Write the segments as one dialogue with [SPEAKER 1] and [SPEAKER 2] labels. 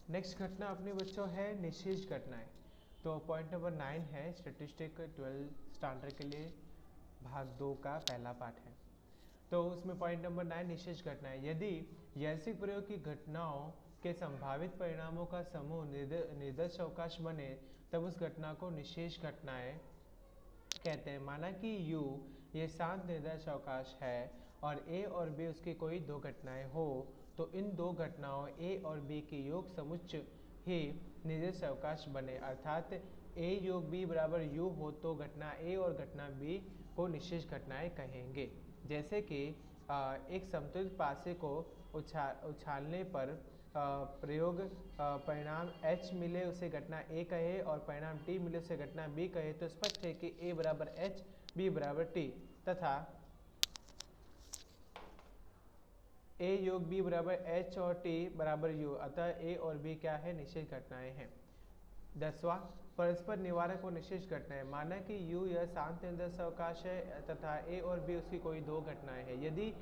[SPEAKER 1] Next घटना अपने बच्चों है निषेध घटनाएं। तो पॉइंट नंबर 9 है स्टैटिस्टिक 12 स्टैंडर्ड के लिए भाग 2 का पहला पार्ट है। तो उसमें पॉइंट नंबर 9 निषेध घटनाएं। यदि यादृच्छिक प्रयोग की घटनाओं के संभावित परिणामों का समूह निर्दिष्ट अवकाश बने तब उस घटना को निषेध घटनाएं कहते हैं। माना कि U ये शांत निर्दिष्ट अवकाश है और A और B उसकी कोई दो घटनाएं हो, तो इन दो घटनाओं A और B के योग समुच्चय ही निर्दिष्ट अवकाश बने, अर्थात A योग B बराबर U हो तो घटना A और घटना B को निषेध घटनाएं कहेंगे। जैसे कि एक समतुलित पासे को उछालने पर प्रयोग परिणाम H मिले उसे घटना A कहे और परिणाम T मिले उसे घटना B कहे, तो स्पष्ट है कि A बराबर H, B बराबर T तथा A योग B बराबर H और T बराबर U, अतः A और B क्या है, निषेध घटनाएं हैं। 10वां परस्पर निवारक और निषेध घटनाएं। माना कि U यह शांत निर्दिष्ट अवकाश है तथा A और B उसकी कोई दो घटनाएं हैं। यदि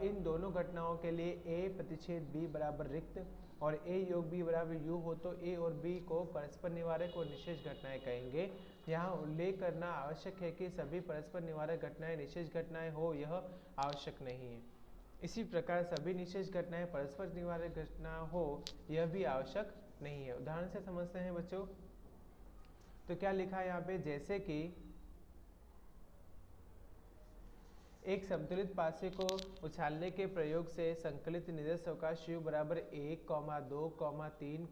[SPEAKER 1] इन दोनों घटनाओं के लिए A प्रतिच्छेद B बराबर रिक्त और A योग B बराबर U हो तो A और B को परस्पर निवारक और निषेध घटनाएं कहेंगे। यहाँ उल्लेख करना आवश्यक है कि सभी परस्पर निवारक घटनाएं निषेध घटनाएं हो यह आवश्यक नहीं है। इसी प्रकार सभी निषेध घटनाएं परस्पर निवारक घटना हो यह भी आवश्यक नहीं है। उदाहरण से समझते हैं बच्चों। तो क्या लिखा है यहाँ पे, जैसे कि एक संतुलित पासे को उछालने के प्रयोग से संकलित निर्दिष्ट अवकाश U बराबर 1, 2, 3,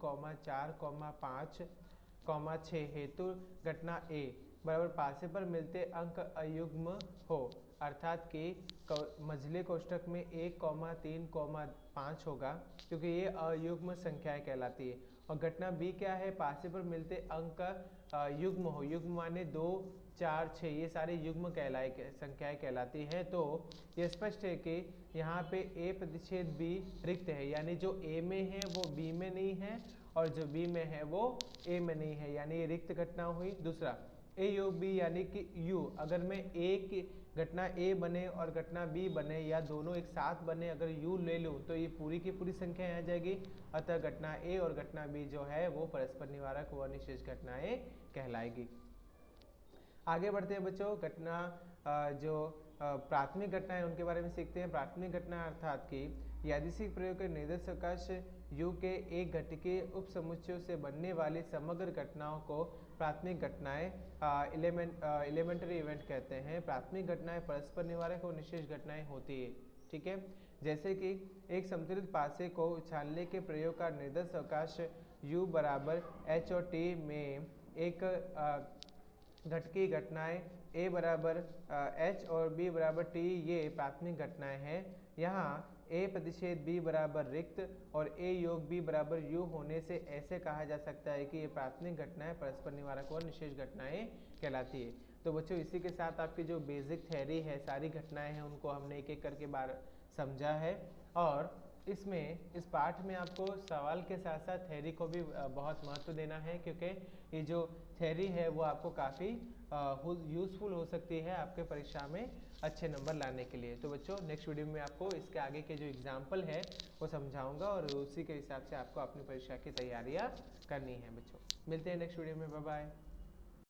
[SPEAKER 1] 4, 5, 6 हेतु घटना A बराबर पासे पर मिलते अंक अयुग्म हो, अर्थात कि मझले कोष्ठक में 1, 3, 5 होगा क्योंकि ये अयुग्म संख्याएं कहलाती है। और घटना B क्या है, पासे पर मिलते अंक युग्म हो, युग्म माने 2, 4, 6 ये सारे युग्म संख्याएं कहलाती है। तो ये स्पष्ट है कि यहाँ पे A प्रतिच्छेद B रिक्त है, यानी जो A में है वो B में नहीं है और जो B में है वो A में नहीं है, यानी ये रिक्त घटना हुई। दूसरा A योग B यानी कि U, अगर मैं A की घटना A बने और घटना B बने या दोनों एक साथ बने अगर U ले लूँ तो ये पूरी की पूरी संख्या आ जाएगी, अतः घटना A और घटना B जो है वो परस्पर निवारक व निषेध घटनाएं कहलाएगी। आगे बढ़ते हैं बच्चों, घटना जो प्राथमिक घटना है उनके बारे में सीखते हैं। प्राथमिक घटना अर्थात कि यादृच्छिक प्रयोग के निर्दिष्ट अवकाश U के एक घटकीय उप समुच्चयों से बनने वाली समग्र घटनाओं को प्राथमिक घटनाएं एलिमेंट्री इवेंट कहते हैं। प्राथमिक घटनाएं परस्पर निवारक और निषेध घटनाएं होती है, ठीक है। जैसे कि एक समतुलित पासे को उछालने के प्रयोग का निर्दिष्ट अवकाश U बराबर H और T में एक घटकीय घटनाएं A बराबर H और B बराबर T ये प्राथमिक घटनाएं हैं। यहाँ A प्रतिच्छेद B बराबर रिक्त और A योग B बराबर U होने से ऐसे कहा जा सकता है कि ये प्राथमिक घटनाएं परस्पर निवारक और निषेध घटनाएं कहलाती है। तो बच्चों इसी के साथ आपकी जो बेसिक थ्योरी है, सारी घटनाएं हैं उनको हमने एक एक करके बार समझा है। और इसमें इस पाठ में आपको सवाल के साथ साथ थ्योरी को भी बहुत महत्व देना है, क्योंकि ये जो थ्योरी है वो आपको काफ़ी यूज़फुल हो सकती है आपके परीक्षा में अच्छे नंबर लाने के लिए। तो बच्चों नेक्स्ट वीडियो में आपको इसके आगे के जो एग्जाम्पल है वो समझाऊंगा और उसी के हिसाब से आपको अपनी परीक्षा की तैयारियाँ करनी है। बच्चों मिलते हैं नेक्स्ट वीडियो में, बाय बाय।